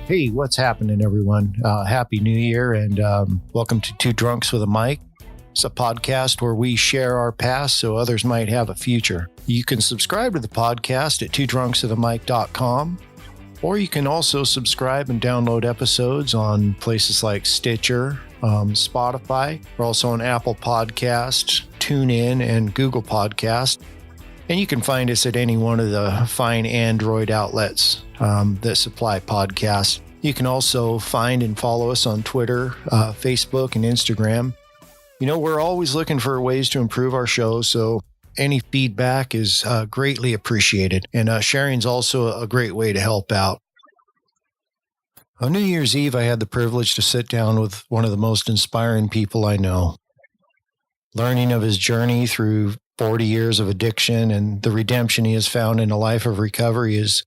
Hey, what's happening, everyone? Happy New Year, and welcome to Two Drunks with a Mic. It's a podcast where we share our past so others might have a future. You can subscribe to the podcast at twodrunkswithamic.com, or you can also subscribe and download episodes on places like Stitcher, Spotify. We're also on Apple Podcasts, TuneIn, and Google Podcasts. And you can find us at any one of the fine Android outlets that supply podcasts. You can also find and follow us on Twitter, Facebook, and Instagram. You know, we're always looking for ways to improve our show, so any feedback is greatly appreciated. And sharing's also a great way to help out. On New Year's Eve, I had the privilege to sit down with one of the most inspiring people I know. Learning of his journey through 40 years of addiction and the redemption he has found in a life of recovery is,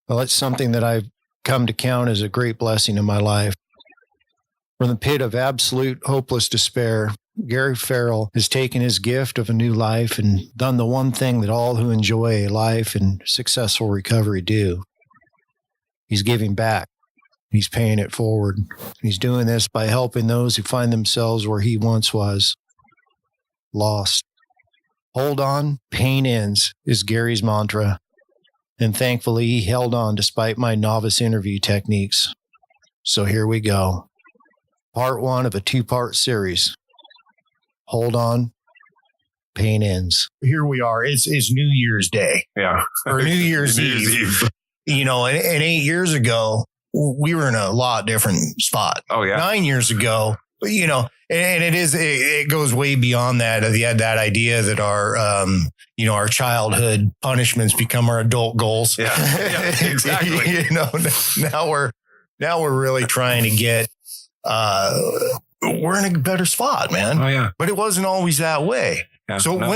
well, it's something that I've come to count as a great blessing in my life. From the pit of absolute hopeless despair, Gary Farrall has taken his gift of a new life and done the one thing that all who enjoy a life and successful recovery do. He's giving back. He's paying it forward. He's doing this by helping those who find themselves where he once was, lost. Hold on, pain ends is Gary's mantra. And thankfully, he held on despite my novice interview techniques. So here we go. Part one of a two-part series. Hold on, pain ends. Here we are. It's New Year's Day. Yeah. Or New Year's Eve. You know, and 8 years ago, we were in a lot different spot. Oh, yeah. 9 years ago, you know, and it goes way beyond that. That idea that our childhood punishments become our adult goals. Yeah, exactly. You know, now we're really trying to get, we're in a better spot, man. Oh yeah. But it wasn't always that way. Yeah, so what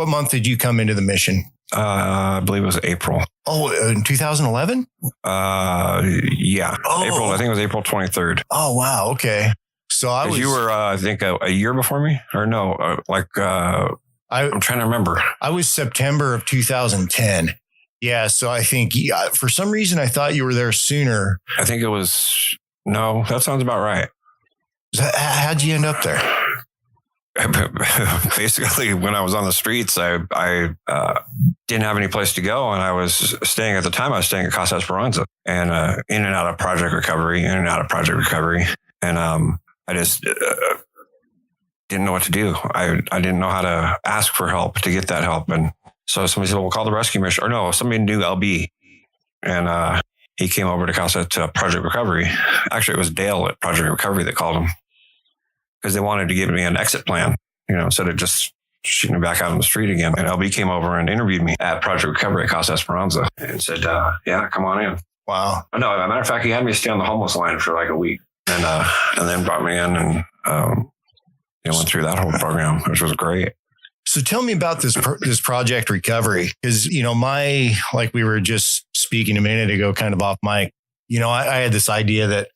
month did you come into the mission? I believe it was April. Oh, in 2011? Yeah. Oh. April. I think it was April 23rd. Oh, wow. Okay. So you were, I think a year before me or no, I'm trying to remember. I was September of 2010. Yeah. So I think for some reason, I thought you were there sooner. I think it was, no, that sounds about right. How'd you end up there? Basically, when I was on the streets, I didn't have any place to go. And I was staying at Casa Esperanza and in and out of Project Recovery. And I just didn't know what to do. I didn't know how to ask for help to get that help. And so somebody said, well, call the rescue mission. Or no, somebody knew LB. And he came over to Project Recovery. Actually, it was Dale at Project Recovery that called him because they wanted to give me an exit plan, instead of just shooting me back out on the street again. And LB came over and interviewed me at Project Recovery at Casa Esperanza and said, yeah, come on in. Wow. No, as a matter of fact, he had me stay on the homeless line for like a week and then brought me in and went through that whole program, which was great. So tell me about this Project Recovery, because, like we were just speaking a minute ago, kind of off mic, I had this idea that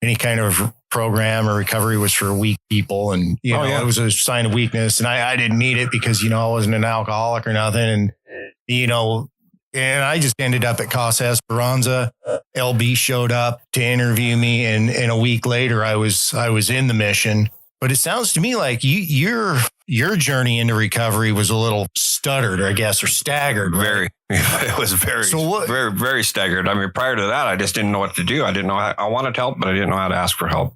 any kind of program or recovery was for weak people. And, it was a sign of weakness. And I didn't need it because, I wasn't an alcoholic or nothing. And, and I just ended up at Casa Esperanza. LB showed up to interview me. And a week later, I was in the mission. But it sounds to me like your journey into recovery was a little stuttered, I guess, or staggered. Right? Very. It was very, very staggered. I mean, prior to that, I just didn't know what to do. I didn't know I wanted help, but I didn't know how to ask for help.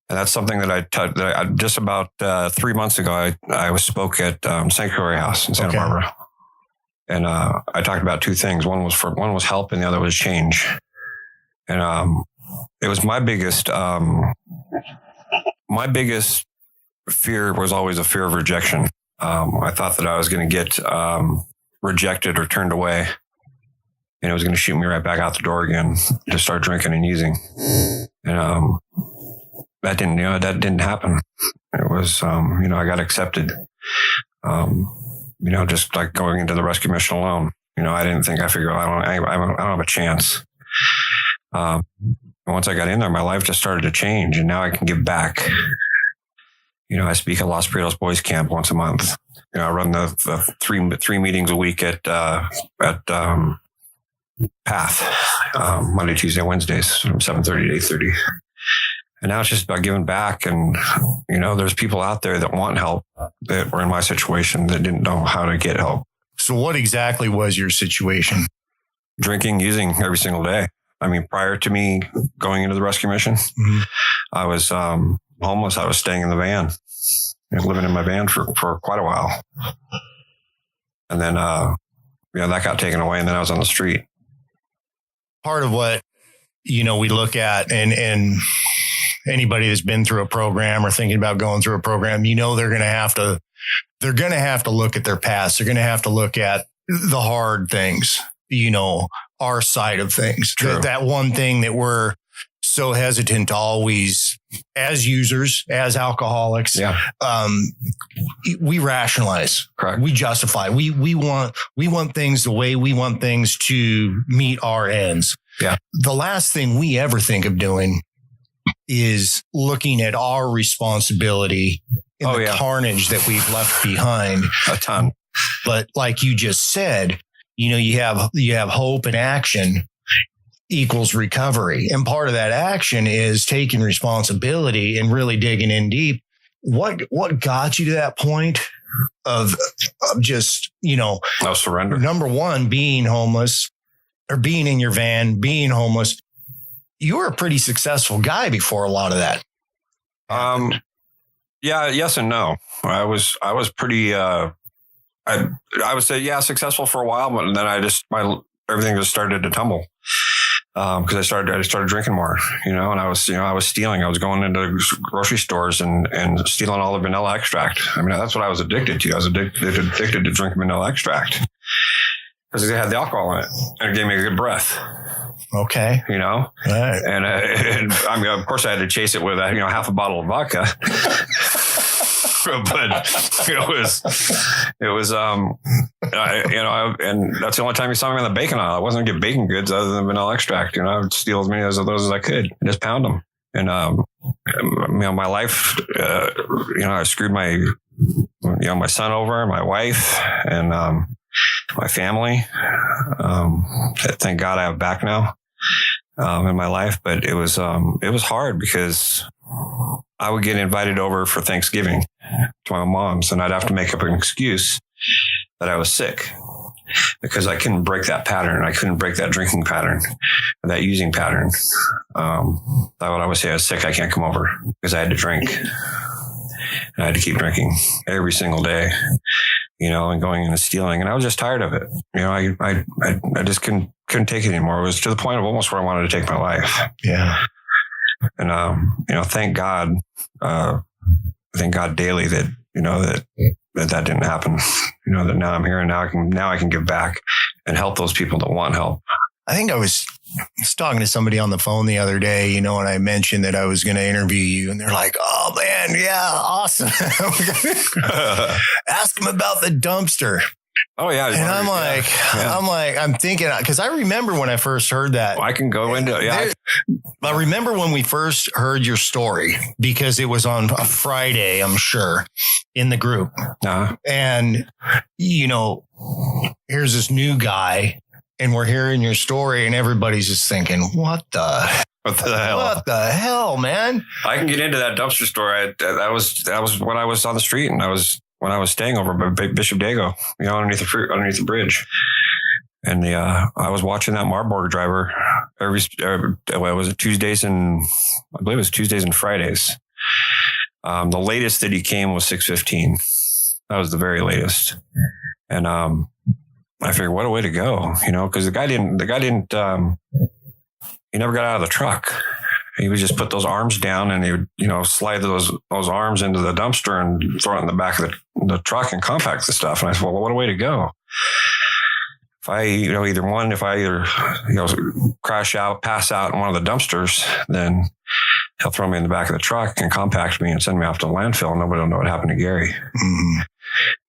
And that's something that I just about 3 months ago, I spoke at Sanctuary House in Santa Barbara. And I talked about two things. One was help and the other was change. And it was my biggest fear was always a fear of rejection. I thought that I was going to get rejected or turned away, and it was going to shoot me right back out the door again to start drinking and using. And that didn't happen. It was, I got accepted. Just like going into the rescue mission alone. I didn't think I don't have a chance. When And once I got in there, my life just started to change, and now I can give back. I speak at Los Prietos Boys Camp once a month. I run the three meetings a week at Path, Monday, Tuesday, Wednesdays from 7:30 to 8:30. And now it's just about giving back. And, there's people out there that want help that were in my situation that didn't know how to get help. So what exactly was your situation? Drinking, using every single day. I mean, prior to me going into the rescue mission, I was homeless. I was staying in the van, living in my van for quite a while. And then, that got taken away, and then I was on the street. Part of what, we look at and anybody that's been through a program or thinking about going through a program, they're going to have to look at their past. They're going to have to look at the hard things, our side of things. That one thing that we're so hesitant to always, as users, as alcoholics, we rationalize. Correct. We justify. We want things the way we want things to meet our ends. Yeah. The last thing we ever think of doing is looking at our responsibility in the carnage that we've left behind. A ton. But like you just said, you have hope and action equals recovery. And part of that action is taking responsibility and really digging in deep. What got you to that point of just, surrender? Number one, being homeless or being in your van, being homeless. You were a pretty successful guy before a lot of that. Yeah, yes and no. I was pretty, I would say, successful for a while, but then everything just started to tumble. Because I started drinking more, and I was stealing. I was going into grocery stores and stealing all the vanilla extract. I mean, that's what I was addicted to. I was addicted to drinking vanilla extract because it had the alcohol in it, and it gave me a good breath. Okay. Right. And I mean, of course, I had to chase it with half a bottle of vodka. But it was, and that's the only time you saw me on the bacon aisle. I wasn't gonna get bacon goods other than vanilla extract. I would steal as many of those as I could and just pound them. And, my life, I screwed my son over, my wife, and, my family. Thank God I have back now, in my life. But it was hard because I would get invited over for Thanksgiving to my mom's, and I'd have to make up an excuse that I was sick because I couldn't break that pattern. I couldn't break that drinking pattern, that using pattern. I would always say I was sick. I can't come over because I had to drink. And I had to keep drinking every single day, and going into stealing. And I was just tired of it. I just couldn't take it anymore. It was to the point of almost where I wanted to take my life. Yeah. And, thank God daily that, that didn't happen, that now I'm here and now I can give back and help those people that want help. I think I was talking to somebody on the phone the other day, and I mentioned that I was going to interview you, and they're like, "Oh man, yeah, awesome." Ask them about the dumpster. Oh yeah. And I'm thinking, because I remember when I first heard that. Well, I can go into it. Yeah. I remember when we first heard your story because it was on a Friday, I'm sure, in the group. Uh-huh. And, here's this new guy and we're hearing your story and everybody's just thinking, what the hell? What the hell, man? I can get into that dumpster story. That was when I was on the street, and when I was staying over by Bishop Dago, underneath the bridge. And I was watching that Marburg driver was it Tuesdays and I believe it was Tuesdays and Fridays. The latest that he came was 6:15. That was the very latest. And I figured, what a way to go, because the guy didn't, he never got out of the truck. He would just put those arms down and he would, slide those arms into the dumpster and throw it in the back of the truck and compact the stuff. And I said, well, what a way to go. If I, either crash out, pass out in one of the dumpsters, then he'll throw me in the back of the truck and compact me and send me off to the landfill. And nobody will know what happened to Gary. Mm-hmm.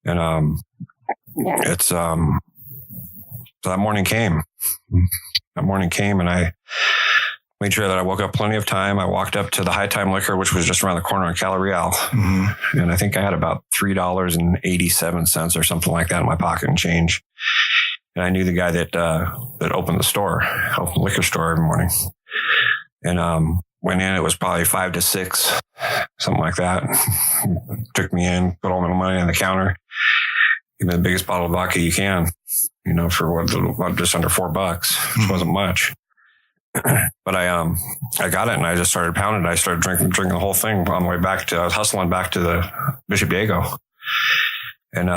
And, it's, so that morning came and I made sure that I woke up plenty of time. I walked up to the High Time Liquor, which was just around the corner on Cala Real. Mm-hmm. And I think I had about $3.87 or something like that in my pocket and change. And I knew the guy that opened the liquor store every morning. And went in, it was probably 5 to 6, something like that. Took me in, put all my money on the counter, give me the biggest bottle of vodka you can, for just under $4, which wasn't much. But I got it and I just started pounding. I started drinking the whole thing on the way back I was hustling back to the Bishop Diego. And,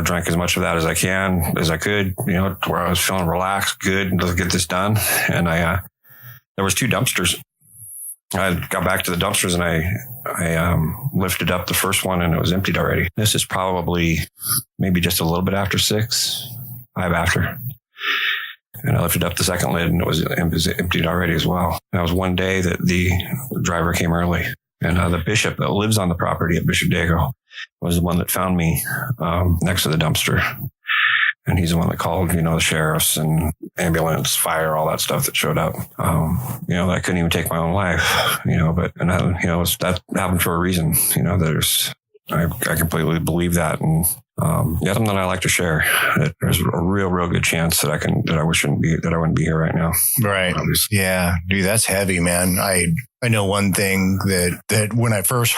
drank as much of that as I could, to where I was feeling relaxed, good, let's get this done. And there was 2 dumpsters. I got back to the dumpsters and I lifted up the first one and it was emptied already. This is probably maybe just a little bit after 6, 5 after. And I lifted up the second lid and it was emptied already as well. That was one day that the driver came early. And the bishop that lives on the property at Bishop Diego was the one that found me next to the dumpster. And he's the one that called, the sheriffs and ambulance, fire, all that stuff that showed up. I couldn't even take my own life, that happened for a reason. I completely believe that. And something that I like to share. There's a real good chance that I wouldn't be here right now. Right. Obviously. Yeah, dude, that's heavy, man. I know one thing that when I first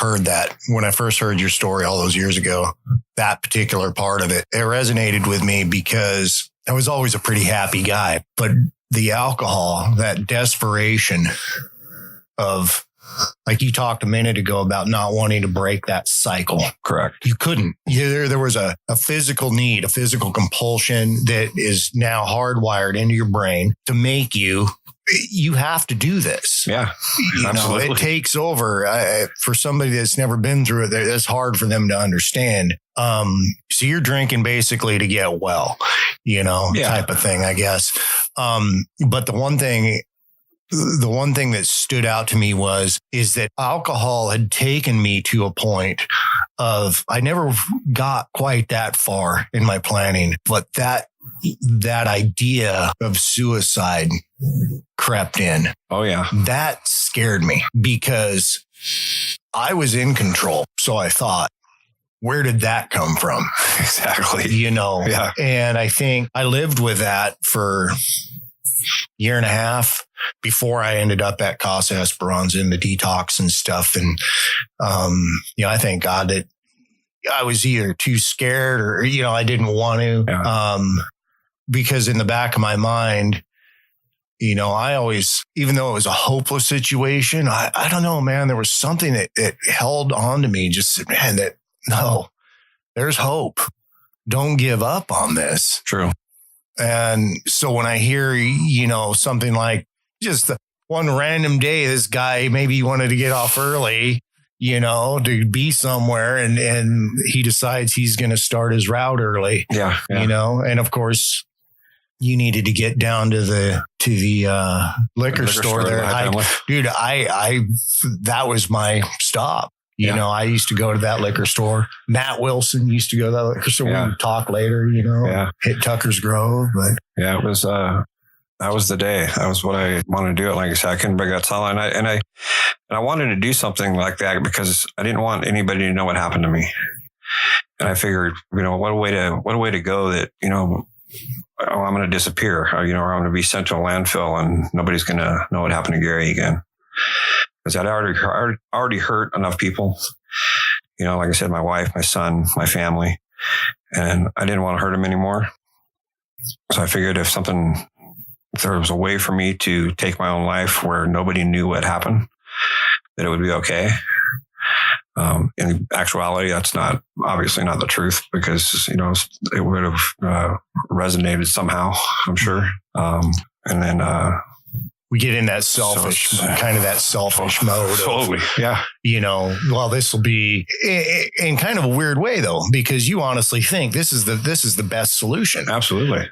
heard your story all those years ago, that particular part of it resonated with me because I was always a pretty happy guy, but the alcohol, that desperation of, like you talked a minute ago about not wanting to break that cycle. Correct. You couldn't. There was a physical need, a physical compulsion that is now hardwired into your brain to make you have to do this. Yeah, absolutely. It takes over. For somebody that's never been through it, that's hard for them to understand. So you're drinking basically to get well, type of thing, I guess. But the one thing that stood out to me is that alcohol had taken me to a point of, I never got quite that far in my planning, but that idea of suicide crept in. Oh yeah. That scared me because I was in control. So I thought, where did that come from? Exactly. Yeah. And I think I lived with that for a year and a half before I ended up at Casa Esperanza in the detox and stuff. And, I thank God that I was either too scared or, I didn't want to, because in the back of my mind, I always, even though it was a hopeless situation, I don't know, man, there was something that held on to me, just, man, no, there's hope. Don't give up on this. True. And so when I hear, something like just one random day, this guy maybe wanted to get off early, to be somewhere and he decides he's going to start his route early. Yeah. And of course you needed to get down to the liquor store there. Dude, that was my stop. I used to go to that liquor store. Matt Wilson used to go to that liquor store. We would talk later, hit Tucker's Grove. But yeah, it was, that was the day. That was what I wanted to do. Like I said, I couldn't break that solid. And I wanted to do something like that because I didn't want anybody to know what happened to me. And I figured, what a way to go that, I'm going to disappear, or I'm going to be sent to a landfill and nobody's going to know what happened to Gary again. Because I'd already hurt enough people, like I said, my wife, my son, my family, and I didn't want to hurt them anymore. So I figured if there was a way for me to take my own life where nobody knew what happened, that it would be okay. In actuality, that's obviously not the truth because, it would have resonated somehow, I'm sure. And then, we get in that selfish mode. Absolutely. Yeah. Well, this will be in kind of a weird way though, because you honestly think this is the best solution. Absolutely.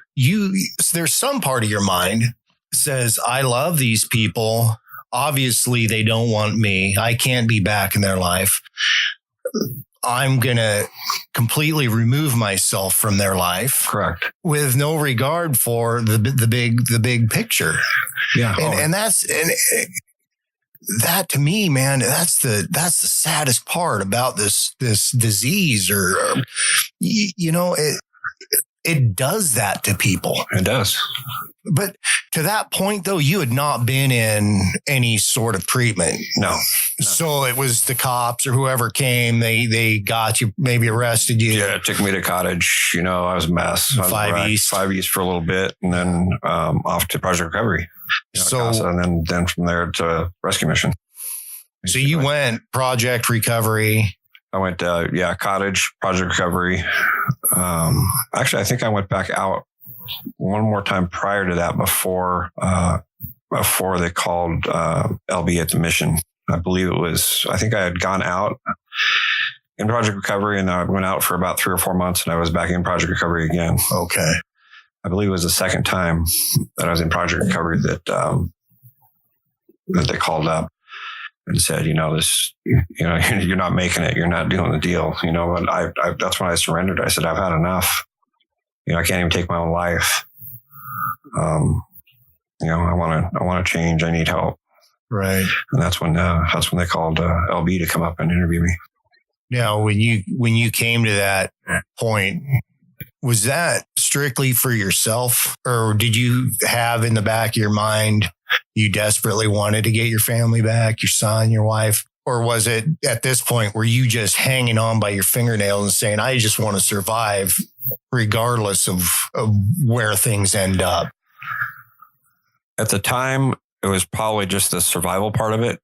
There's some part of your mind says, I love these people. Obviously they don't want me. I can't be back in their life. I'm going to completely remove myself from their life. Correct. With no regard for the big picture. Yeah. And that to me, man, that's the saddest part about this disease, or it does that to people. It does. But to that point, though, you had not been in any sort of treatment. No. So it was the cops or whoever came. They got you, maybe arrested you. Yeah, it took me to Cottage. I was a mess. I was 5 East. 5 East for a little bit, and then off to Project Recovery. CASA, and then from there to Rescue Mission. So you went Project Recovery. I went, Cottage, Project Recovery. Actually, I think I went back out one more time prior to that before they called LB at the mission. I believe I think I had gone out in Project Recovery, and I went out for about 3 or 4 months, and I was back in Project Recovery again. Okay. I believe it was the second time that I was in Project Recovery that they called up and said, you're not making it. You're not doing the deal. But that's when I surrendered. I said, I've had enough. I can't even take my own life. I want to change. I need help. Right. And that's when they called LB to come up and interview me. Now, when you came to that point, was that strictly for yourself, or did you have in the back of your mind you desperately wanted to get your family back, your son, your wife? Or was it at this point were you just hanging on by your fingernails and saying, I just want to survive regardless of where things end up? At the time, it was probably just the survival part of it.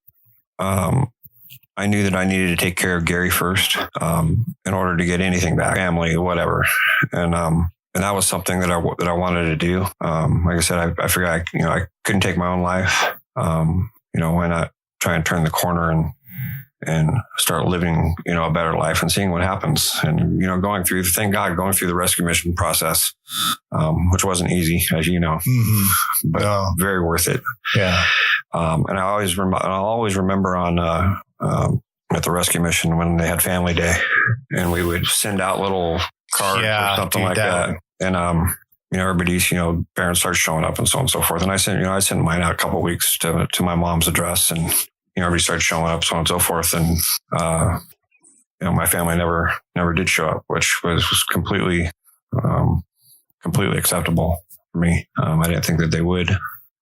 I knew that I needed to take care of Gary first in order to get anything back, family, whatever. And that was something that I wanted to do. Like I said, I figured I couldn't take my own life. Why not try and turn the corner and start living, a better life and seeing what happens. And, going through the rescue mission process, which wasn't easy, as you know, but very worth it. Yeah. And I'll always remember at the rescue mission when they had family day, and we would send out little cards or something like that. And, everybody's, parents start showing up and so on and so forth. And I sent mine out a couple of weeks to my mom's address, and, everybody started showing up, so on and so forth. And, my family never did show up, which was completely acceptable for me. I didn't think that they would,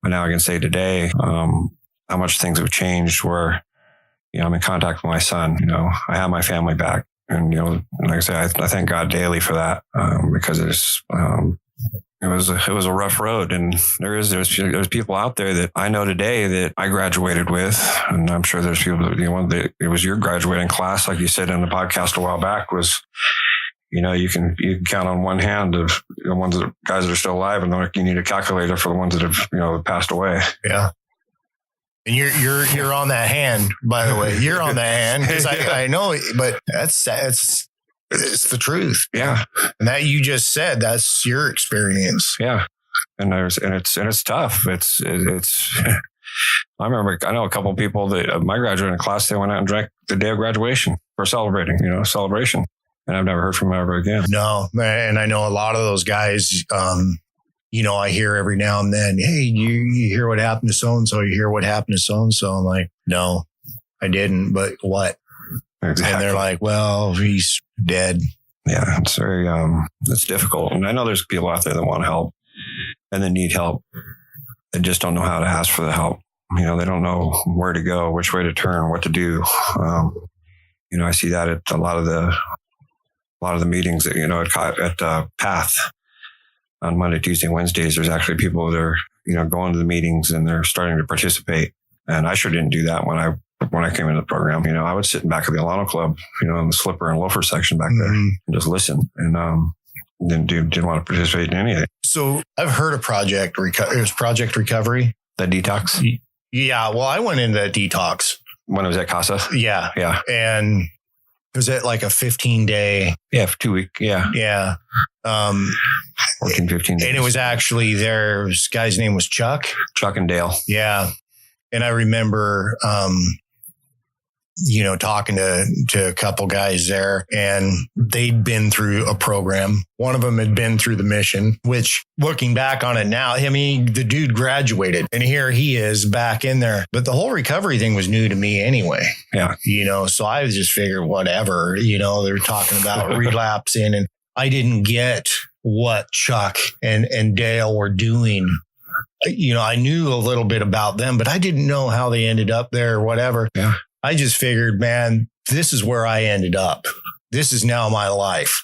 but now I can say today, how much things have changed where, I'm in contact with my son, I have my family back. And, like I say, I thank God daily for that, because it was a rough road. And there's people out there that I know today that I graduated with. And I'm sure there's people that, it was your graduating class, like you said in the podcast a while back, was, you can count on one hand of the ones guys that are still alive, and then you need a calculator for the ones that have, passed away. Yeah. And you're on that hand, by the way. You're on that hand, because I know, but it's the truth. Yeah. And that you just said, that's your experience. Yeah. And it's tough. It's I know a couple of people that my graduating class, they went out and drank the day of graduation for celebration. And I've never heard from them ever again. No, and I know a lot of those guys, I hear every now and then, hey, you hear what happened to so-and-so? You hear what happened to so-and-so? I'm like, no, I didn't, but what? Exactly. And they're like, well, he's dead. Yeah, it's very, it's difficult. And I know there's people out there that want help and they need help. They just don't know how to ask for the help. They don't know where to go, which way to turn, what to do. I see that at a lot of the meetings that, at Path. On Monday, Tuesday, Wednesdays, there's actually people that are, going to the meetings and they're starting to participate. And I sure didn't do that when I came into the program. I would sit in back of the Alano Club, in the slipper and loafer section back there and just listen, and didn't want to participate in any of it. So I've heard of Project Recovery. The detox? Yeah. Well, I went into that detox. When I was at CASA? Yeah. Yeah. And was it like a 15-day? Yeah, for 2 week. Yeah. Yeah. 14, 15 days. And it was actually this guy's name was Chuck. Chuck and Dale. Yeah. And I remember talking to a couple guys there, and they'd been through a program. One of them had been through the mission, which looking back on it now, I mean, the dude graduated and here he is back in there. But the whole recovery thing was new to me anyway. Yeah. So I just figured whatever, they're talking about relapsing, and I didn't get what Chuck and Dale were doing. I knew a little bit about them, but I didn't know how they ended up there or whatever. Yeah. I just figured, man, this is where I ended up. This is now my life.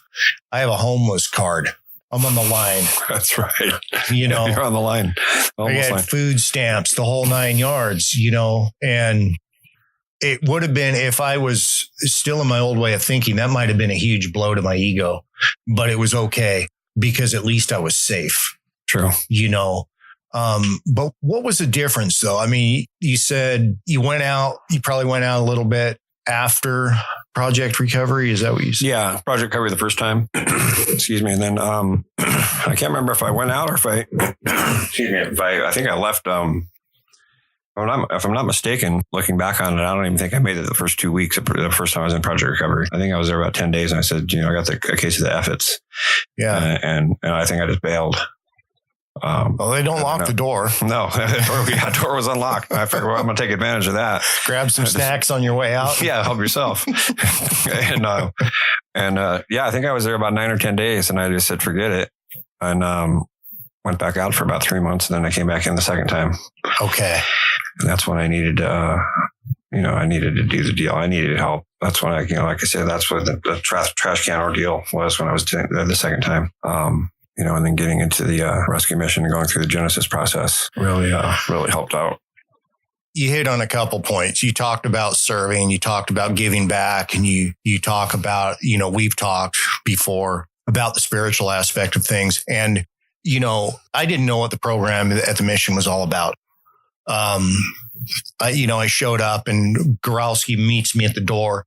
I have a homeless card. I'm on the line. That's right. You're on the line. I had food stamps, the whole 9 yards, and it would have been, if I was still in my old way of thinking, that might have been a huge blow to my ego, but it was okay because at least I was safe. True. But what was the difference though? I mean, you said you probably went out a little bit after Project Recovery. Is that what you said? Yeah. Project Recovery the first time. Excuse me. And then, I can't remember if I went out or if I think I left, if I'm not mistaken, looking back on it, I don't even think I made it the first 2 weeks. The first time I was in Project Recovery, I think I was there about 10 days, and I said, I got a case of the F-its. Yeah. And I think I just bailed. They don't lock the door. No, the door was unlocked. I figured, I'm going to take advantage of that. Grab some snacks on your way out. Yeah, help yourself. I think I was there about 9 or 10 days, and I just said, forget it. And went back out for about 3 months, and then I came back in the second time. Okay. And that's when I needed, I needed to do the deal. I needed help. That's when like I said, that's what the trash can ordeal was when I was doing the second time. And then getting into the rescue mission and going through the Genesis process really helped out. You hit on a couple points. You talked about serving, you talked about giving back, and you talk about, we've talked before about the spiritual aspect of things. And, I didn't know what the program at the mission was all about. I showed up and Goralski meets me at the door.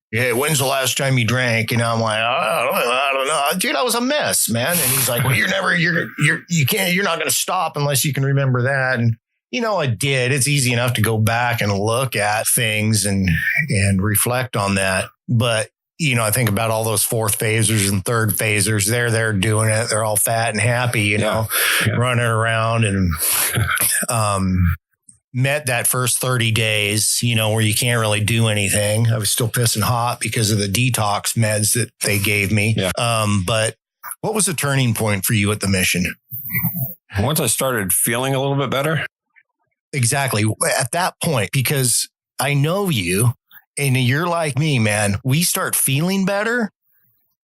Yeah, when's the last time you drank? And I'm like, I don't know, dude. I was a mess, man. And he's like, well, you're not going to stop unless you can remember that. And I did. It's easy enough to go back and look at things and reflect on that. But I think about all those fourth phasers and third phasers. They're doing it. They're all fat and happy, running around and met that first 30 days, where you can't really do anything. I was still pissing hot because of the detox meds that they gave me. Yeah. But what was the turning point for you at the mission? Once I started feeling a little bit better. Exactly. At that point, because I know you and you're like me, man, we start feeling better.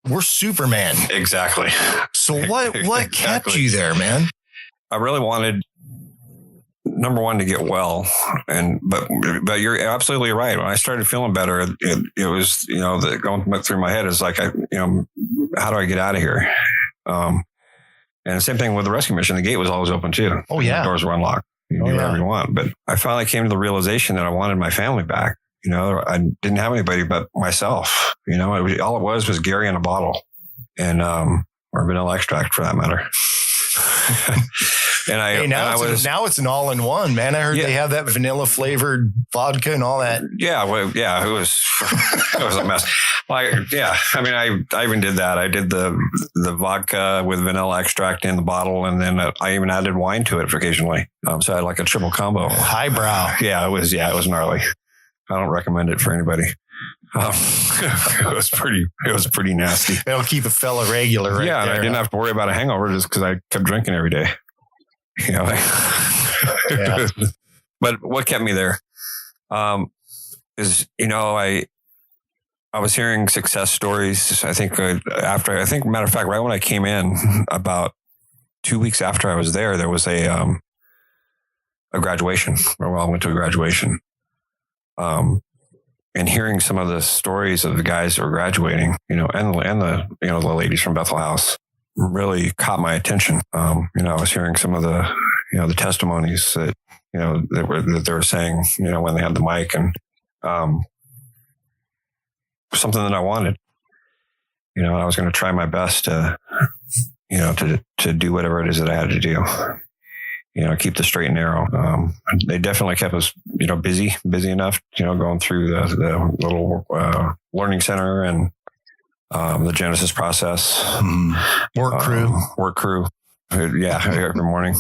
We're Superman. Exactly. So what kept you there, man? I really wanted, number one, to get well, but you're absolutely right. When I started feeling better, it was going through my head is like, how do I get out of here? And the same thing with the rescue mission. The gate was always open too. Oh yeah, the doors were unlocked. You can do whatever you want. But I finally came to the realization that I wanted my family back. I didn't have anybody but myself. All it was Gary in a bottle, and or vanilla extract for that matter. Now it's an all-in-one, man. I heard they have that vanilla flavored vodka and all that. Yeah, it was a mess. I even did that. I did the vodka with vanilla extract in the bottle, and then I even added wine to it occasionally. So I had like a triple combo. Highbrow. Yeah, it was gnarly. I don't recommend it for anybody. It was pretty nasty. It'll keep a fella regular, right? Yeah, and I didn't have to worry about a hangover just because I kept drinking every day. Yeah. But what kept me there is I was hearing success stories. I think matter of fact, right when I came in, about 2 weeks after I was there was a graduation. Well, I went to a graduation. And hearing some of the stories of the guys that were graduating, and the ladies from Bethel House really caught my attention. I was hearing some of the, the testimonies that, that they were saying, when they had the mic, and something that I wanted. I was going to try my best to, to do whatever it is that I had to do. keep the straight and narrow. They definitely kept us, busy enough, going through the little learning center and the Genesis process. Work crew. Yeah, every morning.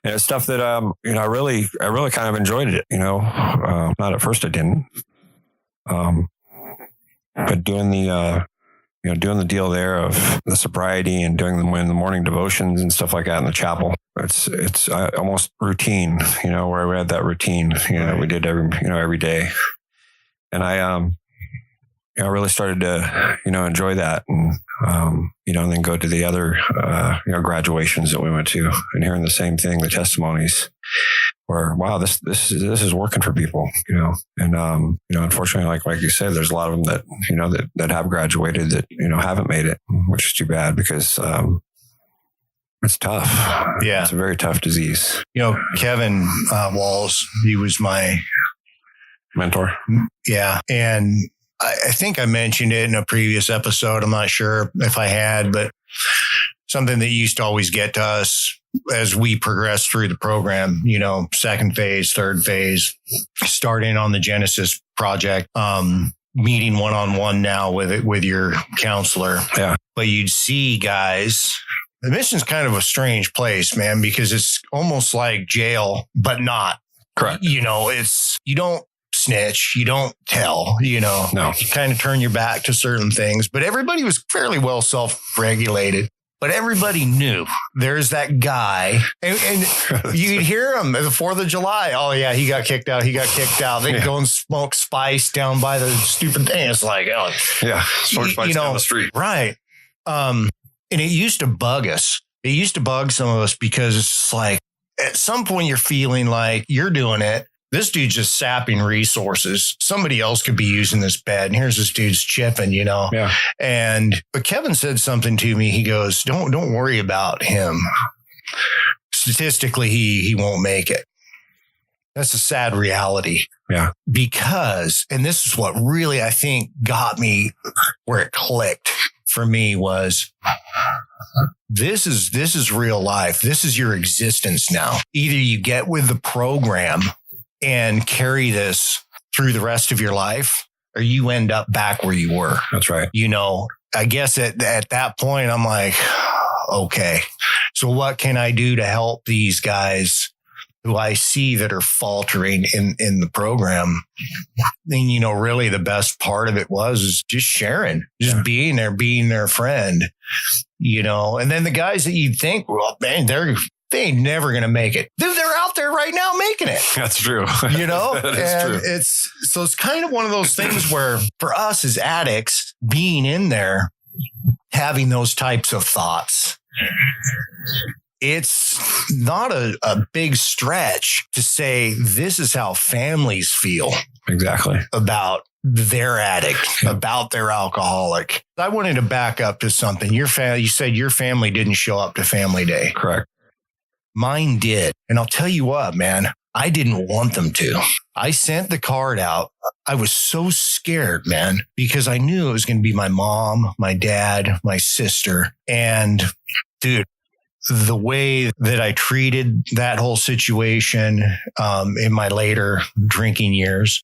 And it's stuff that I really kind of enjoyed it. Not at first I didn't, but doing the deal there of the sobriety and doing the morning devotions and stuff like that in the chapel. It's almost routine, where we had that routine, that we did every day. And I really started to, enjoy that and then go to the other, graduations that we went to and hearing the same thing, the testimonies where, wow, this is working for people, and, unfortunately, like you said, there's a lot of them that, that have graduated that, haven't made it, which is too bad because, it's tough. Yeah. It's a very tough disease. Kevin Walls, he was my mentor. Yeah. And I think I mentioned it in a previous episode. I'm not sure if I had, but something that used to always get to us as we progressed through the program, second phase, third phase, starting on the Genesis project, meeting one-on-one now with your counselor. Yeah. But you'd see guys, the mission's kind of a strange place, man, because it's almost like jail, but not. Correct. You don't snitch, you don't tell, No. You kind of turn your back to certain things, but everybody was fairly well self-regulated. But everybody knew there's that guy, and you'd hear him at the 4th of July. Oh yeah, he got kicked out. They go and smoke spice down by the stupid thing. It's like, oh yeah, smoke spice down the street, right? And it used to bug us. It used to bug some of us because it's like at some point you're feeling like you're doing it. This dude's just sapping resources. Somebody else could be using this bed. And here's this dude's chipping, Yeah. But Kevin said something to me. He goes, don't worry about him. Statistically, he won't make it. That's a sad reality. Yeah. Because, and this is what really, I think, got me where it clicked for me was this is real life. This is your existence now. Either you get with the program and carry this through the rest of your life, or you end up back where you were. That's right. I guess at that point, I'm like, okay, so what can I do to help these guys who I see that are faltering in the program? And, really the best part of it was just sharing, just being there, being their friend, and then the guys that you'd think, well, man, they ain't never going to make it. They're out there right now making it. That's true. That is true. It's kind of one of those things where for us as addicts, being in there, having those types of thoughts, it's not a big stretch to say this is how families feel. Exactly. About their addict, about their alcoholic. I wanted to back up to something. You said your family didn't show up to family day. Correct. Mine did. And I'll tell you what, man, I didn't want them to. I sent the card out. I was so scared, man, because I knew it was going to be my mom, my dad, my sister. And dude, the way that I treated that whole situation in my later drinking years,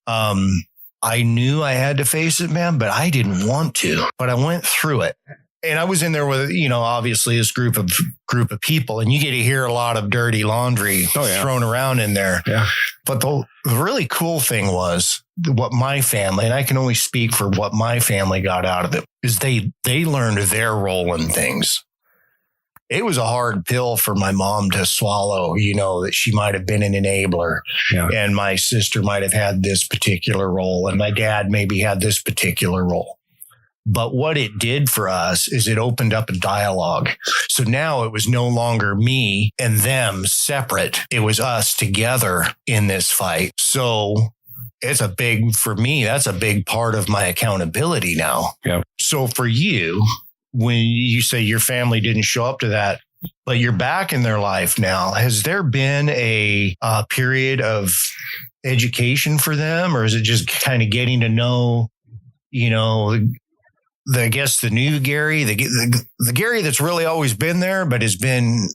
I knew I had to face it, man, but I didn't want to. But I went through it. And I was in there with, obviously this group of people, and you get to hear a lot of dirty laundry thrown around in there. Yeah. But the really cool thing was what my family, and I can only speak for what my family got out of it, is they learned their role in things. It was a hard pill for my mom to swallow, that she might have been an enabler, and my sister might have had this particular role, and my dad maybe had this particular role. But what it did for us is it opened up a dialogue. So now it was no longer me and them separate. It was us together in this fight. So for me, that's a big part of my accountability now. Yeah. So for you, when you say your family didn't show up to that, but you're back in their life now, has there been a period of education for them, or is it just kind of getting to know, I guess the new Gary, the Gary that's really always been there, but has been,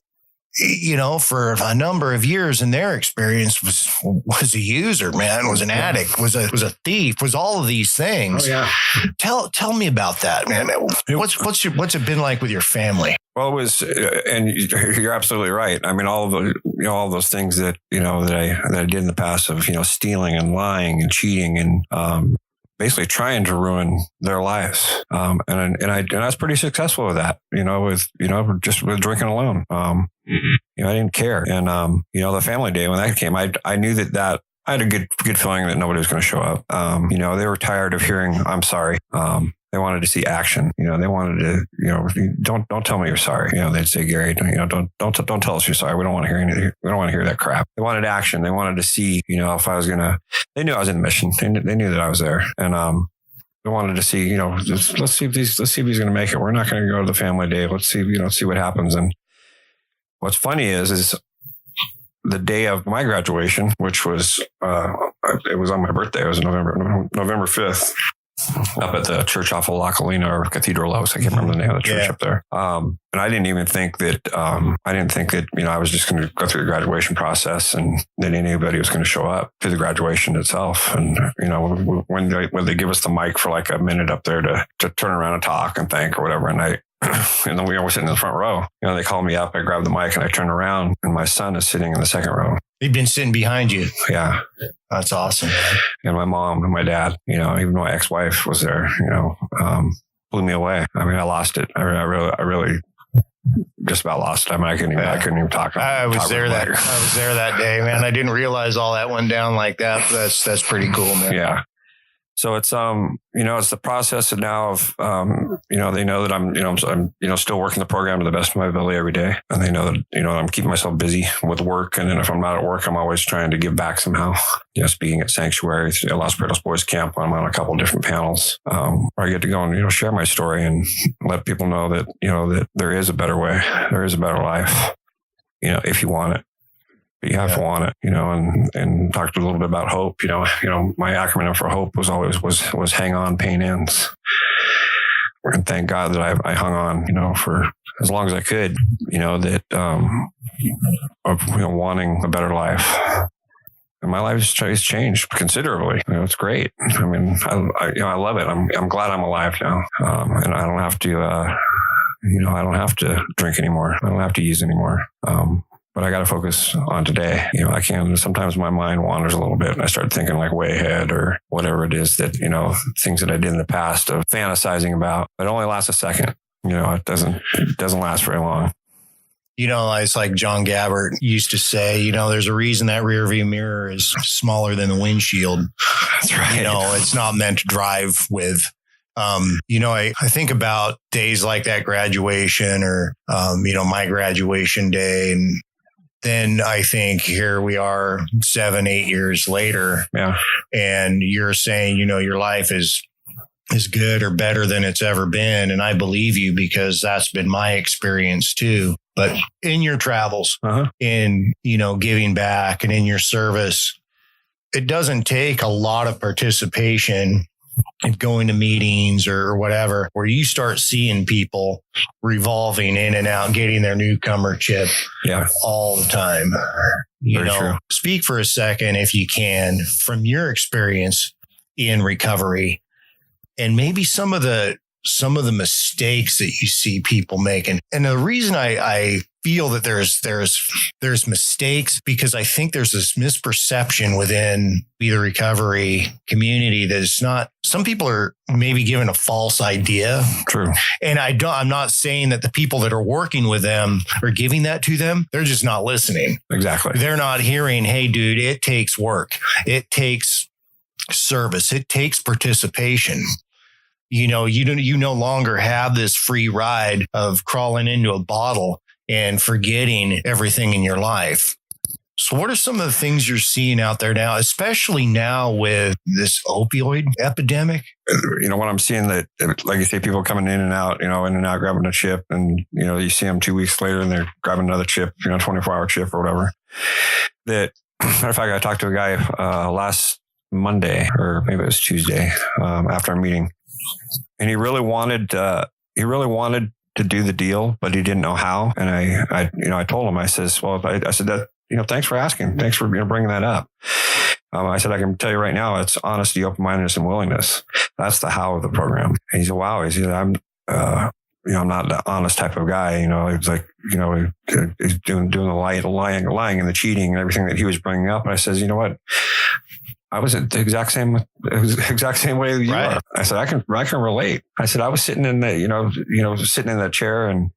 for a number of years in their experience was a user, man, was an addict, was a thief, was all of these things. Oh, yeah. Tell me about that, man. What's it been like with your family? Well, it was, and you're absolutely right. I mean, all of those things that I did in the past of stealing and lying and cheating and basically trying to ruin their lives. And I was pretty successful with that. Just with drinking alone. I didn't care. And the family day when that came, I knew that I had a good feeling that nobody was going to show up. They were tired of hearing "I'm sorry." They wanted to see action. They wanted to, don't tell me you're sorry. They'd say, Gary, don't tell us you're sorry. We don't want to hear anything. We don't want to hear that crap. They wanted action. They wanted to see, if I was they knew I was in the mission. They knew that I was there. And, they wanted to see, let's see if he's going to make it. We're not going to go to the family day. Let's see, see what happens. And what's funny is the day of my graduation, which was, it was on my birthday. It was November 5th. Up at the church off of La Colina or Cathedral House. I can't remember the name of the church up there. And I didn't even think that, I was just going to go through the graduation process and that anybody was going to show up to the graduation itself. And, when they give us the mic for like a minute up there to turn around and talk and thank or whatever. And then we were sitting in the front row. They called me up. I grabbed the mic and I turned around and my son is sitting in the second row. He'd been sitting behind you. Yeah. That's awesome. And my mom and my dad, even my ex-wife was there, blew me away. I mean, I lost it. I really just about lost it. I mean, I couldn't even talk. I was there that day, man. I didn't realize all that went down like that. That's pretty cool, man. Yeah. So it's, it's the process of now of, they know that I'm still working the program to the best of my ability every day. And they know that, I'm keeping myself busy with work. And then if I'm not at work, I'm always trying to give back somehow. Speaking at Sanctuary, Los Perros Boys Camp, I'm on a couple of different panels, where I get to go and, share my story and let people know that, that there is a better way. There is a better life, if you want it. But you have to want it, and talked a little bit about hope. My acronym for hope was always was hang on, pain ends. And thank God that I hung on, for as long as I could, of wanting a better life. And my life has changed considerably. It's great. I mean, I love it. I'm glad I'm alive now, and I don't have to, I don't have to drink anymore. I don't have to use anymore. But I got to focus on today. I can, sometimes my mind wanders a little bit and I start thinking like way ahead or whatever it is that, things that I did in the past of fantasizing about. It only lasts a second. It doesn't last very long. It's like John Gabbert used to say, there's a reason that rear view mirror is smaller than the windshield. That's right. It's not meant to drive with. I think about days like that graduation or, my graduation day. And then I think here we are 7-8 years later. Yeah. And you're saying, your life is good or better than it's ever been. And I believe you because that's been my experience too. But in your travels, in, giving back and in your service, it doesn't take a lot of participation and going to meetings or whatever, where you start seeing people revolving in and out, getting their newcomer chip all the time. True. Speak for a second, if you can, from your experience in recovery and maybe some of the mistakes that you see people making. And the reason I feel that there's mistakes because I think there's this misperception within the recovery community that it's not, some people are maybe given a false idea. True. And I'm not saying that the people that are working with them are giving that to them. They're just not listening. Exactly. They're not hearing, hey, dude, it takes work. It takes service. It takes participation. You no longer have this free ride of crawling into a bottle and forgetting everything in your life. So what are some of the things you're seeing out there now, especially now with this opioid epidemic? What I'm seeing that, like you say, people coming in and out, grabbing a chip and, you see them 2 weeks later and they're grabbing another chip, 24-hour chip or whatever. That, matter of fact, I talked to a guy last Monday, or maybe it was Tuesday, after our meeting. And he really wanted to do the deal, but he didn't know how. And I told him, I says, well, I said that, thanks for asking. Thanks for bringing that up. I said, I can tell you right now, it's honesty, open-mindedness, and willingness. That's the how of the program. And he said, wow. He said, I'm not the honest type of guy. It's like, he's doing the lying and the cheating and everything that he was bringing up. And I says, you know what? I was the exact same way you are. I said, I can relate. I said, I was sitting in the, sitting in that chair and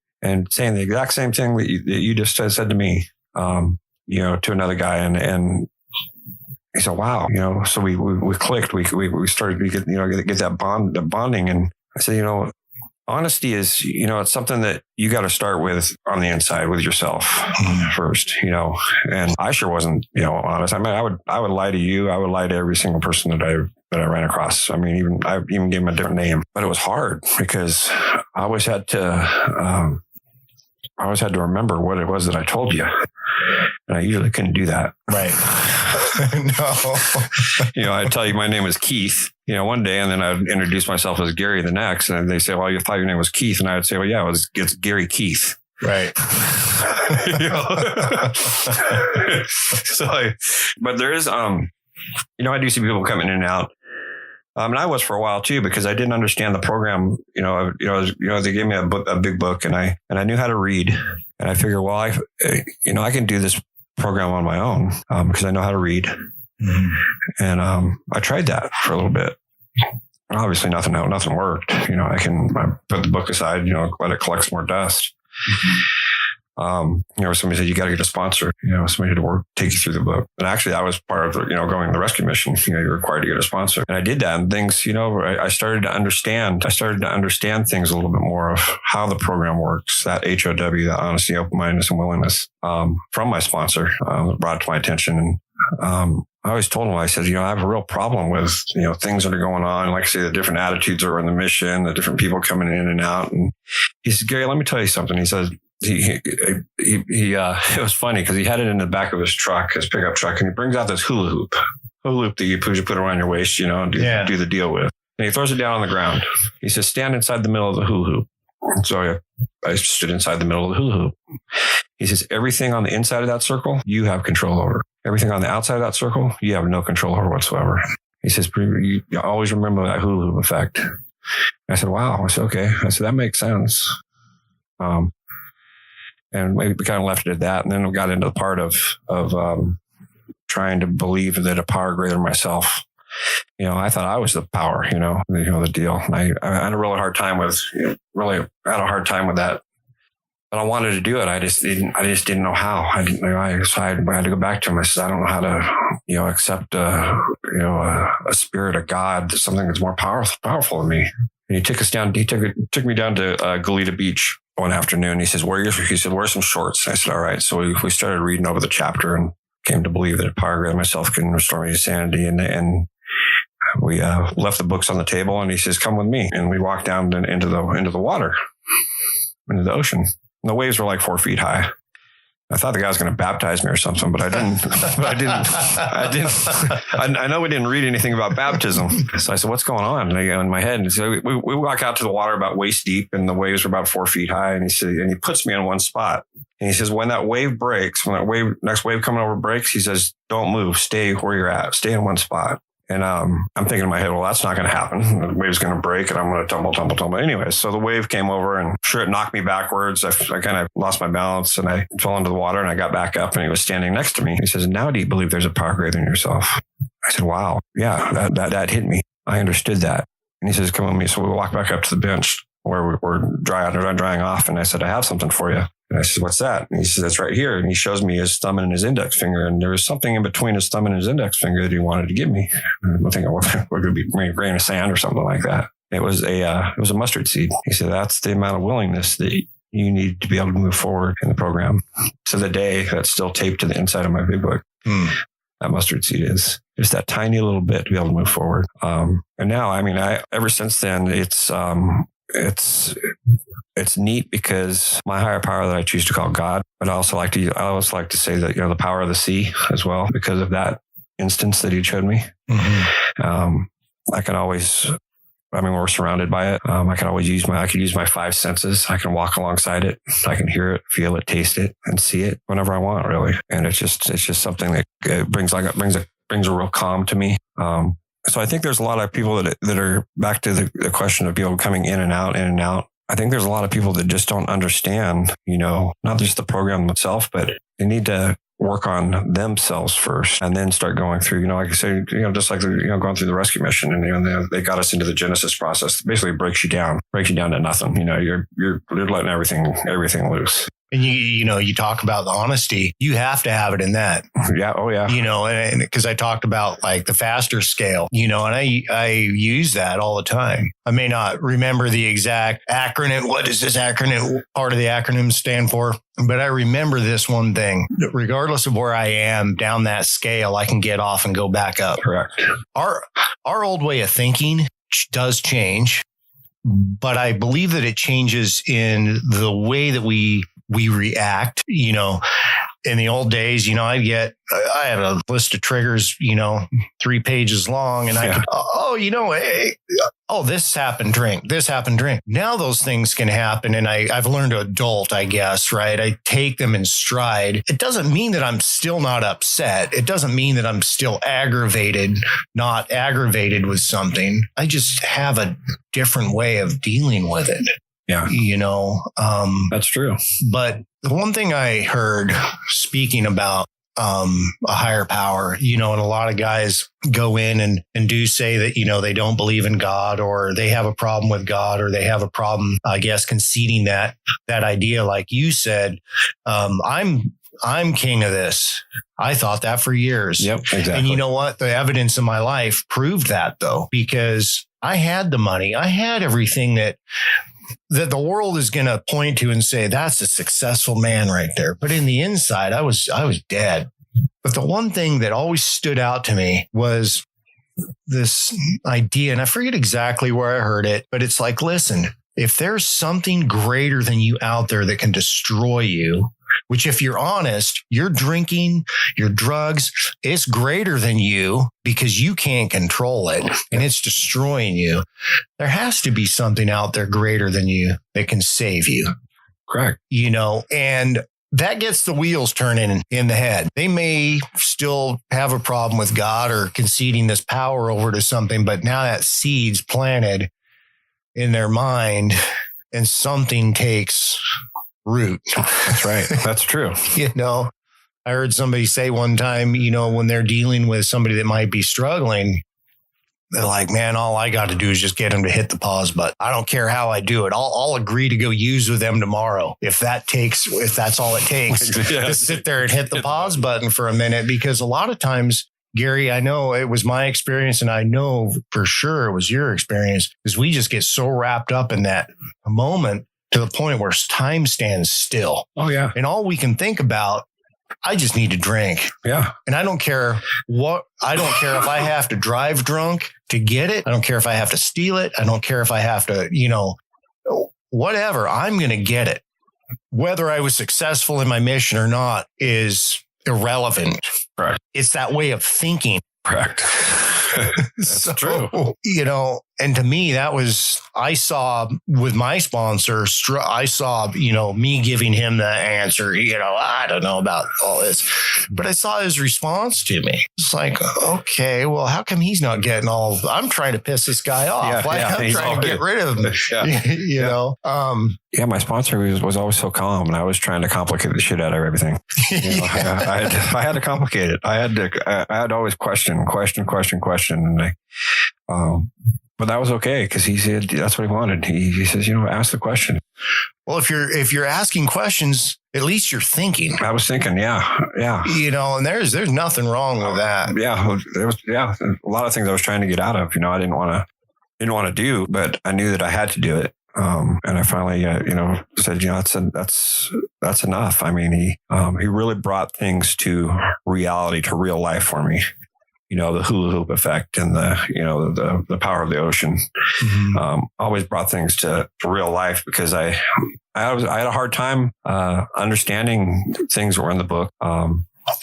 saying the exact same thing that you just said to me, to another guy. And he said, wow, so we clicked. We started to get that bonding. And I said, honesty is, it's something that you got to start with on the inside with yourself first, and I sure wasn't, honest. I mean, I would lie to you. I would lie to every single person that I ran across. I mean, I even gave him a different name, but it was hard because I always had to remember what it was that I told you. And I usually couldn't do that. Right. No. I'd tell you my name is Keith, one day, and then I'd introduce myself as Gary the next. And they say, well, you thought your name was Keith. And I would say, well, yeah, it's Gary Keith. Right. But there is, I do see people coming in and out. And I was for a while too, because I didn't understand the program. They gave me a big book, and I knew how to read, and I figured, well, I can do this program on my own because I know how to read, and I tried that for a little bit. Obviously, nothing worked. I put the book aside, let it collect some more dust. Somebody said, you got to get a sponsor, somebody to take you through the book. And actually I was part of, going on the rescue mission, you're required to get a sponsor. And I did that, and things, I started to understand things a little bit more of how the program works, that HOW, that honesty, open-mindedness, and willingness, from my sponsor, brought it to my attention. And, I always told him, I said, I have a real problem with, things that are going on. Like I say, the different attitudes that are in the mission, the different people coming in and out. And he said, Gary, let me tell you something. He says, it was funny because he had it in the back of his truck, his pickup truck, and he brings out this hula hoop that you put around your waist, and do the deal with. And he throws it down on the ground. He says, stand inside the middle of the hula hoop. And so I stood inside the middle of the hula hoop. He says, everything on the inside of that circle, you have control over. Everything on the outside of that circle, you have no control over whatsoever. He says, you always remember that hula hoop effect. And I said, wow. I said, okay. I said, that makes sense. And we kind of left it at that. And then we got into the part of trying to believe that a power greater than myself. I thought I was the power, the deal. And I had a really hard time with, that. But I wanted to do it. I just didn't know how. I had to go back to him. I said, I don't know how to, accept a spirit of God, something that's more powerful than me. And he took us down. He took me down to Goleta Beach one afternoon. He says, where's some shorts? And I said, all right. So we started reading over the chapter and came to believe that a power greater than myself can restore me to sanity. And we left the books on the table, and he says, come with me. And we walked down into the water, into the ocean. And the waves were like 4 feet high. I thought the guy was going to baptize me or something, but I didn't. I know we didn't read anything about baptism. So I said, what's going on? And in my head, and so we walk out to the water about waist deep, and the waves are about 4 feet high. And he puts me in one spot. And he says, when that wave breaks, next wave coming over breaks, he says, don't move, stay where you're at, stay in one spot. And I'm thinking in my head, well, that's not going to happen. The wave's going to break, and I'm going to tumble. Anyway, so the wave came over, and sure, it knocked me backwards. I kind of lost my balance, and I fell into the water, and I got back up, and he was standing next to me. He says, now do you believe there's a power greater than yourself? I said, wow, yeah, that hit me. I understood that. And he says, come with me. So we walked back up to the bench where we're drying off, and I said, I have something for you. And I said, what's that? And he says, that's right here. And he shows me his thumb and his index finger. And there was something in between his thumb and his index finger that he wanted to give me. I'm thinking, what could be a grain of sand or something like that? It was a mustard seed. He said, that's the amount of willingness that you need to be able to move forward in the program. To the day, that's still taped to the inside of my big book. That mustard seed is just that tiny little bit to be able to move forward. And now, ever since then, it's neat because my higher power that I choose to call God, but I also like to say that, the power of the sea as well, because of that instance that he showed me. Mm-hmm. I can always I mean, we're surrounded by it. I could use my five senses. I can walk alongside it. I can hear it, feel it, taste it, and see it whenever I want, really. And it's just something that brings a real calm to me. So I think there's a lot of people that are back to the question of people coming in and out. I think there's a lot of people that just don't understand, not just the program itself, but they need to work on themselves first and then start going through, like I say, just like, going through the rescue mission, and, they got us into the Genesis process. It basically breaks you down to nothing. You're letting everything loose. And you talk about the honesty. You have to have it in that. Yeah. Oh yeah. And because I talked about like the faster scale, and I use that all the time. I may not remember the exact acronym. What does this acronym, part of the acronym stand for? But I remember this one thing. Regardless of where I am down that scale, I can get off and go back up. Correct. Our old way of thinking does change, but I believe that it changes in the way that we react. In the old days, I had a list of triggers, 3 pages long, and I could, this happened, drink, this happened, drink. Now those things can happen. And I've learned to adult, I guess, right? I take them in stride. It doesn't mean that I'm still not upset. It doesn't mean that I'm still not aggravated with something. I just have a different way of dealing with it. Yeah. That's true. But the one thing I heard speaking about a higher power, and a lot of guys go in and do say that, they don't believe in God, or they have a problem with God, or they have a problem, I guess, conceding that idea. Like you said, I'm king of this. I thought that for years. Yep, exactly. And you know what? The evidence in my life proved that, though, because I had the money. I had everything that the world is going to point to and say, that's a successful man right there. But in the inside, I was dead. But the one thing that always stood out to me was this idea, and I forget exactly where I heard it, but it's like, listen, if there's something greater than you out there that can destroy you, which if you're honest, your drinking, your drugs, it's greater than you because you can't control it and it's destroying you. There has to be something out there greater than you that can save you. Correct. And that gets the wheels turning in the head. They may still have a problem with God or conceding this power over to something, but now that seed's planted in their mind and something takes root. That's right. That's true. I heard somebody say one time, when they're dealing with somebody that might be struggling, they're like, man, all I got to do is just get them to hit the pause button. I don't care how I do it. I'll agree to go use with them tomorrow. If that's all it takes to sit there and hit the pause button for a minute, because a lot of times, Gary, I know it was my experience, and I know for sure it was your experience, is we just get so wrapped up in that moment to the point where time stands still. Oh, yeah. And all we can think about, I just need to drink. Yeah. And I don't care if I have to drive drunk to get it. I don't care if I have to steal it. I don't care if I have to, whatever. I'm going to get it. Whether I was successful in my mission or not is irrelevant. Right. It's that way of thinking. Correct. That's true. And to me, I saw with my sponsor, I saw, me giving him the answer, I don't know about all this, but I saw his response to me. It's like, okay, well, how come he's not getting I'm trying to piss this guy off. I'm trying to get rid of him, my sponsor was always so calm, and I was trying to complicate the shit out of everything. I had to complicate it. I had to always question. And but that was okay, because he said that's what he wanted. He says, ask the question. Well, if you're asking questions, at least you're thinking. I was thinking, yeah. And there's nothing wrong with that. There was a lot of things I was trying to get out of. I didn't want to do, but I knew that I had to do it. And I finally, said, that's enough. I mean, he really brought things to reality, to real life for me. The hula hoop effect and the power of the ocean. Mm-hmm. Always brought things to real life, because I had a hard time understanding things that were in the book.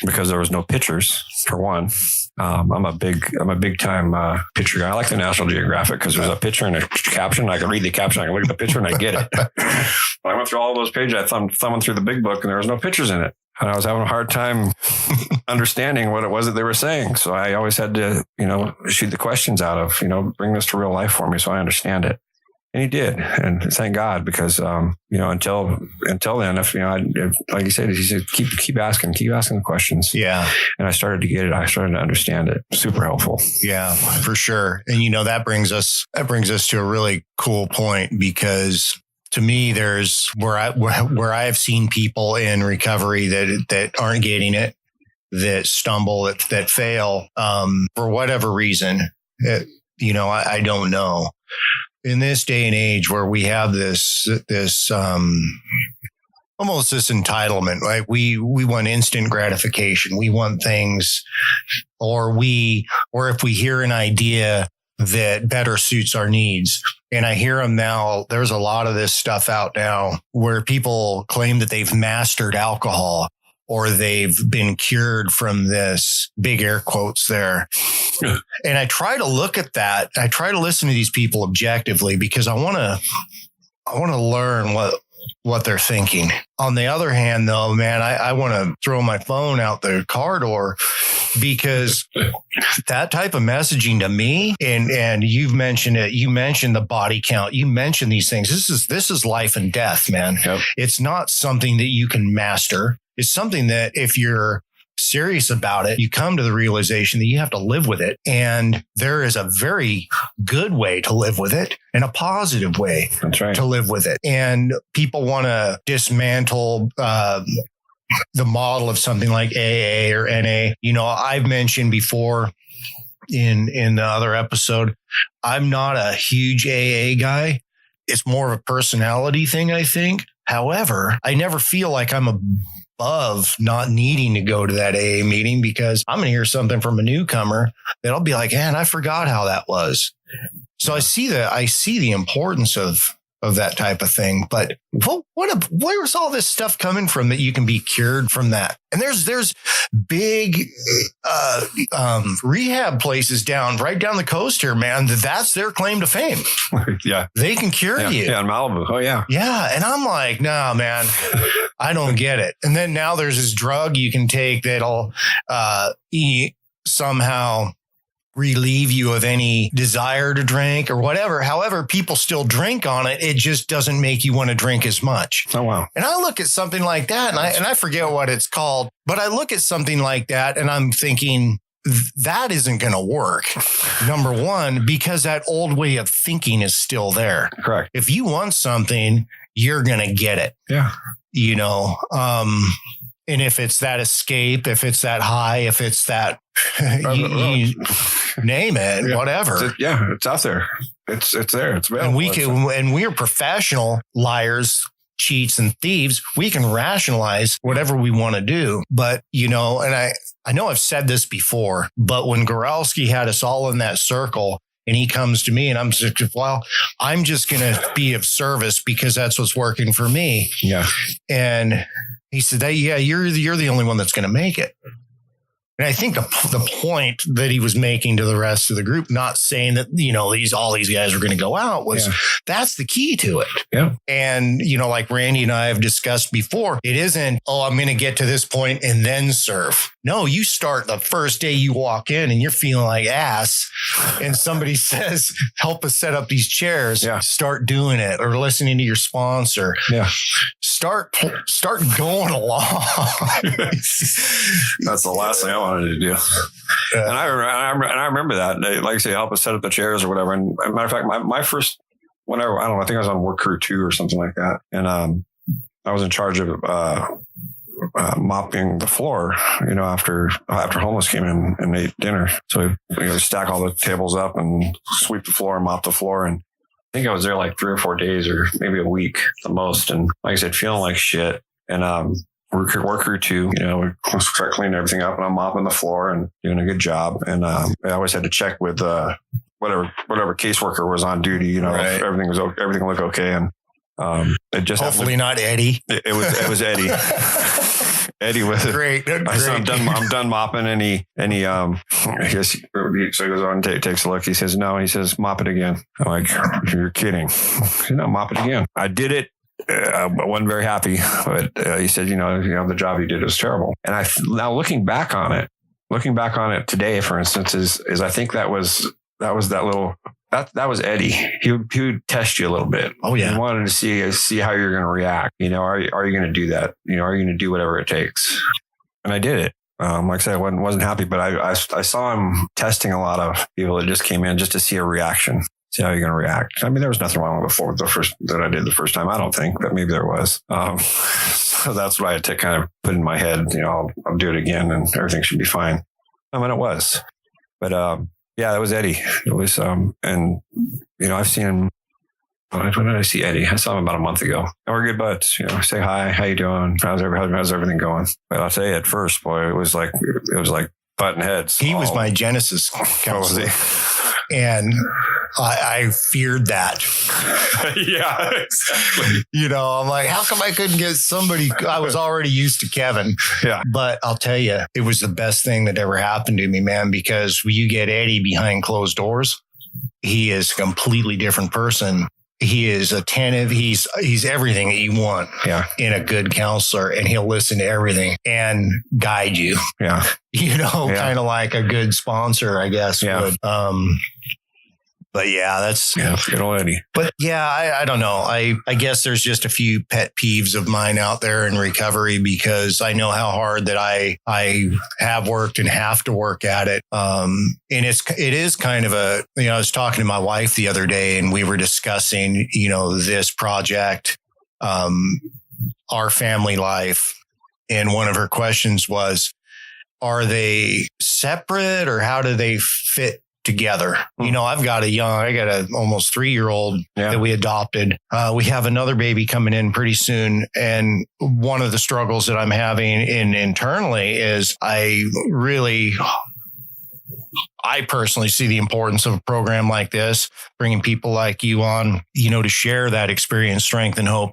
because there was no pictures for one. I'm a big time picture guy. I like the National Geographic because there's a picture and a caption. I can read the caption. I can look at the picture and I get it. When I went through all those pages, I thumbing through the big book and there was no pictures in it. And I was having a hard time understanding what it was that they were saying. So I always had to, shoot the questions out of, bring this to real life for me so I understand it. And he did. And thank God, because, until then, if like you said, he said, keep asking the questions. Yeah. And I started to get it. I started to understand it. Super helpful. Yeah, for sure. And, that brings us to a really cool point, because to me, there's where I've seen people in recovery that aren't getting it, that stumble, that fail, for whatever reason. I don't know. In this day and age where we have this almost this entitlement, right? We want instant gratification. We want things, or if we hear an idea that better suits our needs. And I hear them now. There's a lot of this stuff out now where people claim that they've mastered alcohol, or they've been cured from this, big air quotes there. And I try to look at that. I try to listen to these people objectively, because I want to learn what they're thinking. On the other hand, though, man, I want to throw my phone out the car door, because that type of messaging to me, and you've mentioned it, you mentioned the body count, you mentioned these things. This is life and death, man. Yep. It's not something that you can master. It's something that if you're serious about it, you come to the realization that you have to live with it. And there is a very good way to live with it and a positive way to live with it. And people want to dismantle the model of something like AA or NA. I've mentioned before in the other episode, I'm not a huge AA guy. It's more of a personality thing, I think. However, I never feel like I'm above not needing to go to that AA meeting, because I'm going to hear something from a newcomer that I'll be like, man, I forgot how that was. So I see the importance of that type of thing. But where's all this stuff coming from that you can be cured from that? And there's big rehab places right down the coast here, man. That's their claim to fame. Yeah. They can cure you. Yeah, in Malibu. Oh, yeah. Yeah. And I'm like, nah, man, I don't get it. And then now there's this drug you can take that'll somehow relieve you of any desire to drink or whatever. However, people still drink on it. It just doesn't make you want to drink as much. Oh, wow. And I look at something like that, and I forget what it's called, but I look at something like that and I'm thinking, that isn't going to work. Number one, because that old way of thinking is still there. Correct. If you want something, you're going to get it. Yeah. And if it's that escape, if it's that high, if it's that, you name it, whatever. It's out there. It's there. It's available. And we're professional liars, cheats, and thieves. We can rationalize whatever we want to do. But, and I know I've said this before, but when Goralski had us all in that circle, and he comes to me and I'm just, I'm just going to be of service because that's what's working for me. Yeah. And he said, you're the only one that's going to make it. And I think the point that he was making to the rest of the group, not saying that, all these guys were going to go out, was that's the key to it. Yeah. And, like Randy and I have discussed before, it isn't, I'm going to get to this point and then serve. No, you start the first day you walk in and you're feeling like ass and somebody says, help us set up these chairs. Yeah. Start doing it, or listening to your sponsor. Yeah. Start going along. That's the last thing I wanted to do. Yeah. And I remember that. They, like I say, help us set up the chairs or whatever. And matter of fact, my first, whenever, I don't know, I think I was on work crew 2 or something like that. And I was in charge of mopping the floor, after homeless came in and ate dinner. So we stack all the tables up and sweep the floor and mop the floor. And I think I was there like 3 or 4 days or maybe a week the most. And like I said, feeling like shit. And work crew 2, we start cleaning everything up, and I'm mopping the floor and doing a good job. And I always had to check with whatever caseworker was on duty, if everything looked okay. And it just hopefully not Eddie. It was Eddie. Eddie with it. Great. I said, I'm done mopping. And he I guess, so he goes on, takes a look. He says, no, he says, mop it again. I'm like, you're kidding. No, mop it again. I did it. I wasn't very happy, but he said, the job you did was terrible. And now looking back on it today, for instance, is I think that was that was Eddie. He would test you a little bit. Oh yeah. He wanted to see how you're going to react. Are you going to do that? Are you going to do whatever it takes? And I did it. Like I said, I wasn't happy, but I saw him testing a lot of people that just came in just to see a reaction. See how you're going to react. I mean, there was nothing wrong with that I did the first time. I don't think, but maybe there was. So that's what I had to kind of put in my head. I'll do it again, and everything should be fine. I mean, it was, but yeah, that was Eddie. It was, and I've seen him. When did I see Eddie? I saw him about a month ago. And we're good buds. Say hi. How you doing? How's everything going? But I'll tell you, at first, boy, it was like button heads. He was my Genesis counselor. And I feared that. Yeah, exactly. I'm like, how come I couldn't get somebody? I was already used to Kevin. Yeah. But I'll tell you, it was the best thing that ever happened to me, man, because when you get Eddie behind closed doors, he is a completely different person. He is attentive. He's everything that you want in a good counselor, and he'll listen to everything and guide you. Yeah. Kind of like a good sponsor, I guess. Yeah. Would. But yeah, that's good old Eddie. But yeah, I don't know. I guess there's just a few pet peeves of mine out there in recovery, because I know how hard that I have worked and have to work at it. And it is kind of I was talking to my wife the other day, and we were discussing, this project, our family life. And one of her questions was, are they separate, or how do they fit together? I got a almost 3-year-old that we adopted. We have another baby coming in pretty soon. And one of the struggles that I'm having internally is I personally see the importance of a program like this, bringing people like you on, to share that experience, strength, and hope.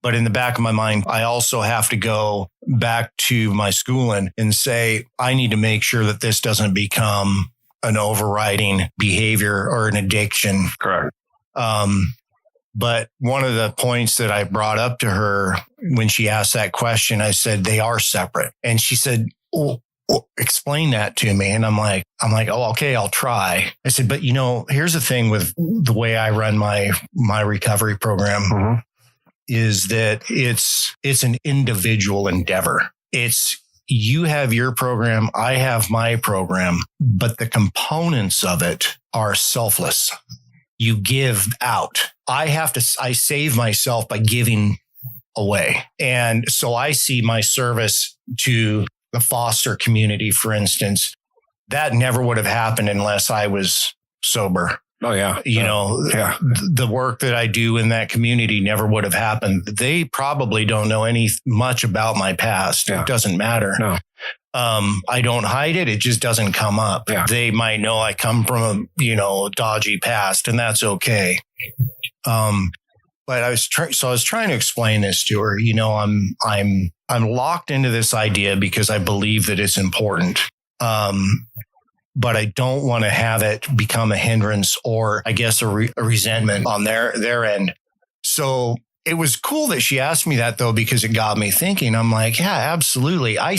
But in the back of my mind, I also have to go back to my schooling and say, I need to make sure that this doesn't become an overriding behavior or an addiction. Correct. But one of the points that I brought up to her when she asked that question, I said, they are separate. And she said, explain that to me. And I'm like, oh, okay, I'll try. I said, but here's the thing with the way I run my recovery program is that it's an individual endeavor. You have your program, I have my program, but the components of it are selfless. You give out. I save myself by giving away. And so I see my service to the foster community, for instance, that never would have happened unless I was sober. Oh, yeah. The work that I do in that community never would have happened. They probably don't know much about my past. Yeah. It doesn't matter. No. I don't hide it. It just doesn't come up. Yeah. They might know I come from a dodgy past, and that's okay. But I was trying to explain this to her. I'm locked into this idea because I believe that it's important. But I don't want to have it become a hindrance or, I guess, a resentment on their end. So it was cool that she asked me that, though, because it got me thinking. I'm like, yeah, absolutely. I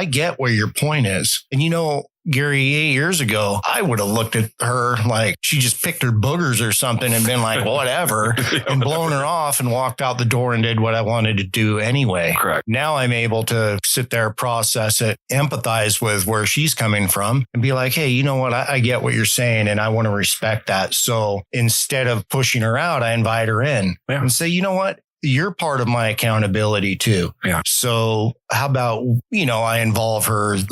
get where your point is. And, Gary, 8 years ago, I would have looked at her like she just picked her boogers or something and been like, whatever, and blown her off and walked out the door and did what I wanted to do anyway. Correct. Now I'm able to sit there, process it, empathize with where she's coming from and be like, hey, you know what? I get what you're saying and I want to respect that. So instead of pushing her out, I invite her in and say, you know what? You're part of my accountability too. Yeah. So how about, I involve her as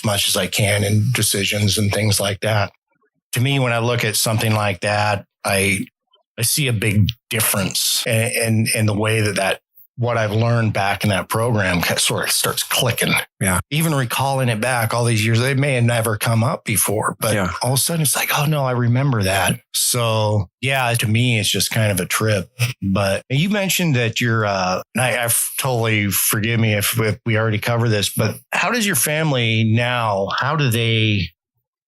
much as I can in decisions and things like that. To me, when I look at something like that, I see a big difference in the way that what I've learned back in that program sort of starts clicking. Yeah. Even recalling it back all these years, they may have never come up before, but all of a sudden it's like, oh no, I remember that. So yeah, to me, it's just kind of a trip. But you mentioned that you're, I've totally forgive me if we already cover this, but how does your family now, how do they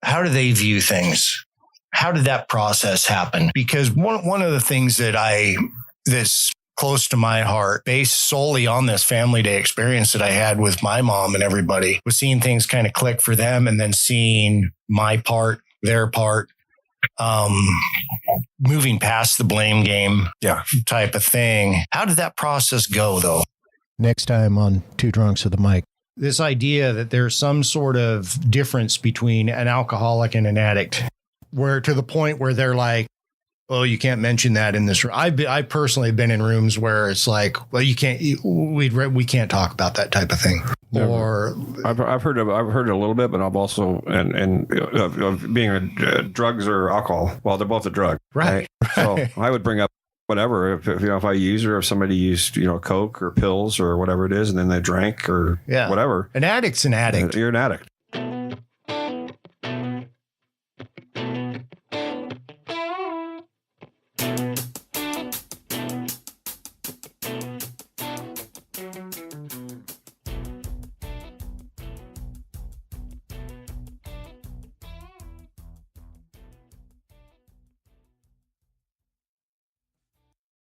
view things? How did that process happen? Because one of the things that's close to my heart, based solely on this family day experience that I had with my mom and everybody, was seeing things kind of click for them, and then seeing my part, their part, moving past the blame game type of thing. How did that process go, though? Next time on Two Drunks with a Mic. This idea that there's some sort of difference between an alcoholic and an addict, where to the point where they're like, oh, you can't mention that in this room. I personally have been in rooms where it's like, well, you can't, we can't talk about that type of thing. Or I've heard it a little bit, but I've also, and of being drugs or alcohol. Well, they're both a drug. Right. So I would bring up whatever, if I use, or if somebody used, Coke or pills or whatever it is, and then they drank or whatever. An addict's an addict. You're an addict.